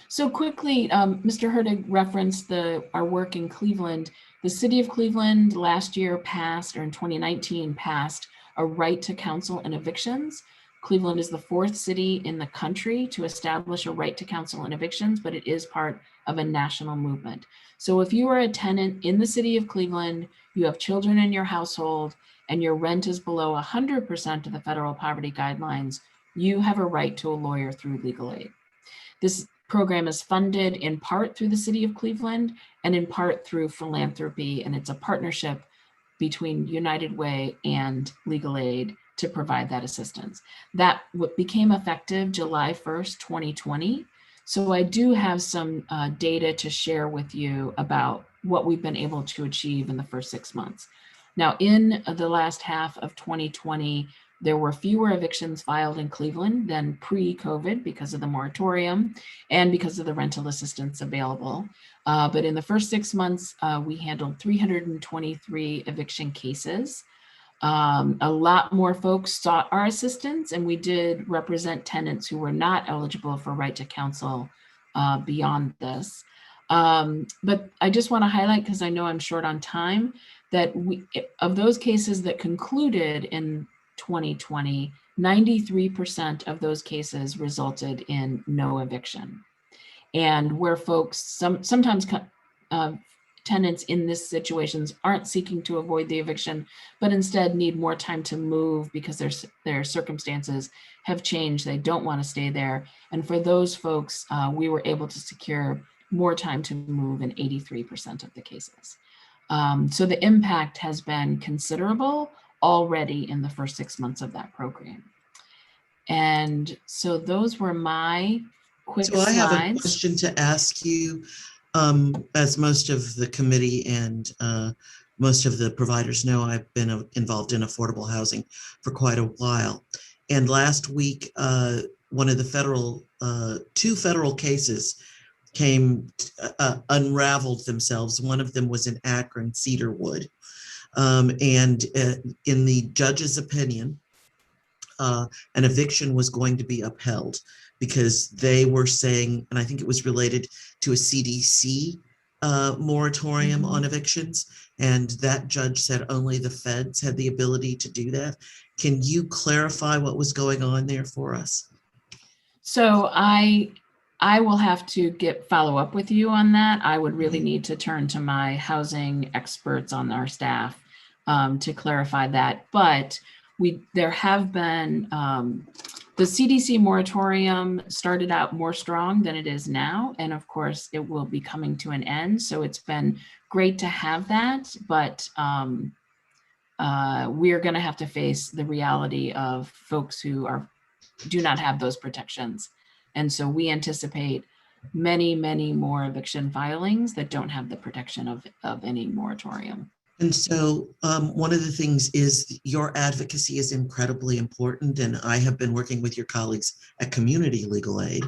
So quickly, Mr. Hertig referenced our work in Cleveland. The city of Cleveland last year passed, or in 2019 passed, a right to counsel in evictions. Cleveland is the 4th city in the country to establish a right to counsel in evictions, but it is part of a national movement. So if you are a tenant in the city of Cleveland, you have children in your household, and your rent is below 100% of the federal poverty guidelines, you have a right to a lawyer through Legal Aid. This program is funded in part through the city of Cleveland and in part through philanthropy, and it's a partnership between United Way and Legal Aid to provide that assistance. That became effective July 1st, 2020. So I do have some data to share with you about what we've been able to achieve in the first 6 months. Now, in the last half of 2020, there were fewer evictions filed in Cleveland than pre-COVID because of the moratorium and because of the rental assistance available. But in the first 6 months, we handled 323 eviction cases. A lot more folks sought our assistance, and we did represent tenants who were not eligible for right to counsel beyond this. But I just want to highlight, because I know I'm short on time, that of those cases that concluded in 2020, 93% of those cases resulted in no eviction. And where folks, sometimes tenants in this situations aren't seeking to avoid the eviction, but instead need more time to move because their circumstances have changed. They don't want to stay there. And for those folks, we were able to secure more time to move in 83% of the cases. So the impact has been considerable already in the first 6 months of that program. And so those were my quick slides. So I have a question to ask you, as most of the committee and most of the providers know, I've been involved in affordable housing for quite a while. And last week, one of the two federal cases unraveled themselves. One of them was in Akron, Cedarwood. And in the judge's opinion, an eviction was going to be upheld because they were saying, and I think it was related to a CDC moratorium on evictions, and that judge said only the feds had the ability to do that. Can you clarify what was going on there for us? So I will have to follow up with you on that. I would really need to turn to my housing experts on our staff to clarify that. But there have been, the CDC moratorium started out more strong than it is now. And of course, it will be coming to an end. So it's been great to have that. But we're going to have to face the reality of folks who do not have those protections. And so we anticipate many, many more eviction filings that don't have the protection of any moratorium. And so one of the things is your advocacy is incredibly important. And I have been working with your colleagues at Community Legal Aid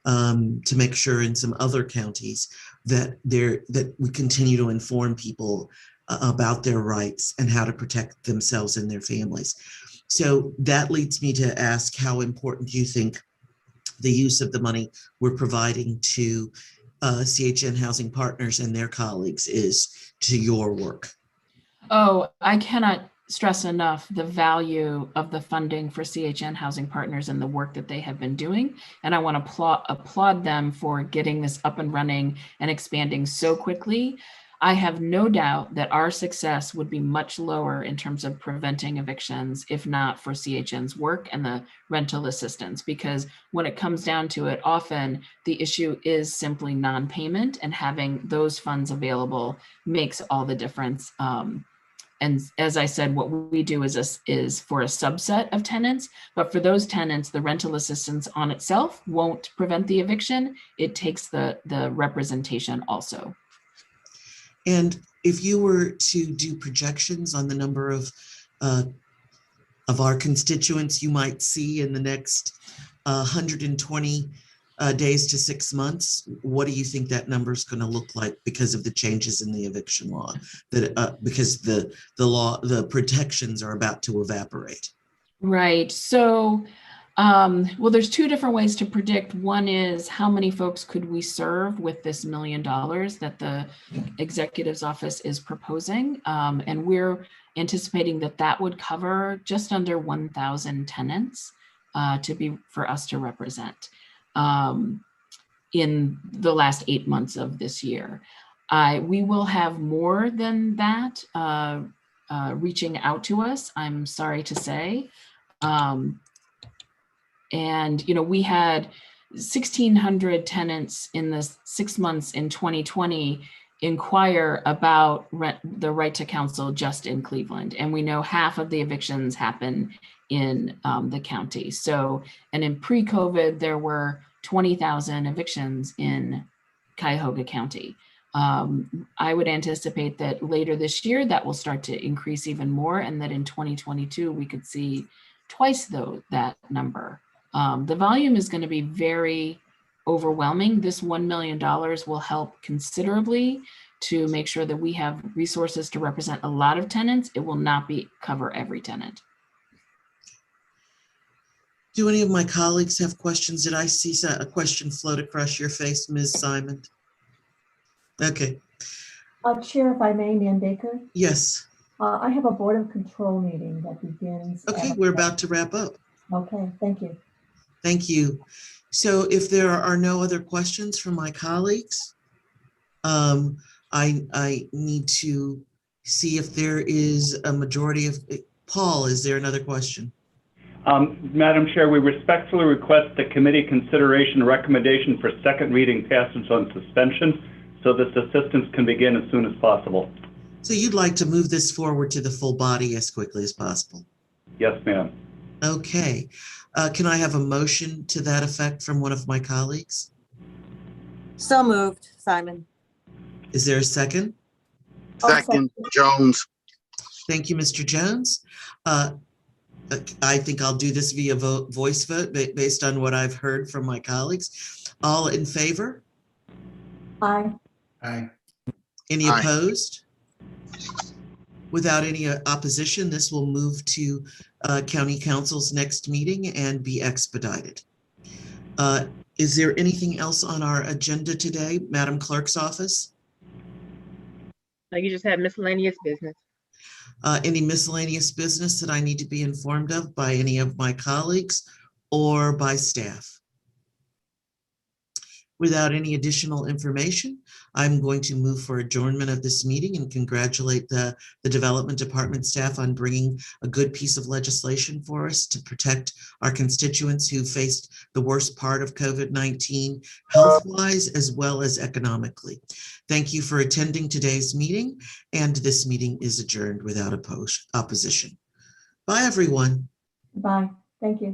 to make sure in some other counties that we continue to inform people about their rights and how to protect themselves and their families. So that leads me to ask, how important do you think the use of the money we're providing to CHN Housing Partners and their colleagues is to your work? Oh, I cannot stress enough the value of the funding for CHN Housing Partners and the work that they have been doing. And I want to applaud them for getting this up and running and expanding so quickly. I have no doubt that our success would be much lower in terms of preventing evictions if not for CHN's work and the rental assistance, because when it comes down to it, often the issue is simply non-payment, and having those funds available makes all the difference. And as I said, what we do is for a subset of tenants, but for those tenants, the rental assistance on itself won't prevent the eviction. It takes the representation also. And if you were to do projections on the number of our constituents you might see in the next 120 days to 6 months, what do you think that number is going to look like because of the changes in the eviction law? Because the protections are about to evaporate. Right. So, well, there's two different ways to predict. One is how many folks could we serve with this $1 million that the executive's office is proposing, and we're anticipating that would cover just under 1,000 tenants for us to represent in the last 8 months of this year. We will have more than that reaching out to us, I'm sorry to say. And, we had 1,600 tenants in the 6 months in 2020 inquire about the right to counsel just in Cleveland. And we know half of the evictions happen in the county. So, and in pre-COVID, there were 20,000 evictions in Cuyahoga County. I would anticipate that later this year, that will start to increase even more, and that in 2022, we could see twice that number. The volume is going to be very overwhelming. This $1 million will help considerably to make sure that we have resources to represent a lot of tenants. It will not cover every tenant. Do any of my colleagues have questions? Did I see a question float across your face, Ms. Simon? Okay. Chair, if I may, Nan Baker. Yes. I have a Board of Control meeting that begins. Okay, we're about to wrap up. Okay, thank you. Thank you. So if there are no other questions from my colleagues, I need to see if there is a majority of, Paul, is there another question? Madam Chair, we respectfully request the committee consideration recommendation for second reading passage on suspension so this assistance can begin as soon as possible. So you'd like to move this forward to the full body as quickly as possible? Yes, ma'am. Okay. Can I have a motion to that effect from one of my colleagues? So moved, Simon. Is there a second? Second, Jones. Thank you, Mr. Jones. I think I'll do this via voice vote based on what I've heard from my colleagues. All in favor? Aye. Aye. Any Aye. opposed? Without any opposition, this will move to County Council's next meeting and be expedited. Is there anything else on our agenda today, Madam Clerk's office? You just have miscellaneous business. Any miscellaneous business that I need to be informed of by any of my colleagues or by staff? Without any additional information, I'm going to move for adjournment of this meeting and congratulate the Development Department staff on bringing a good piece of legislation for us to protect our constituents who faced the worst part of COVID-19 health-wise as well as economically. Thank you for attending today's meeting, and this meeting is adjourned without opposition. Bye, everyone. Bye. Thank you.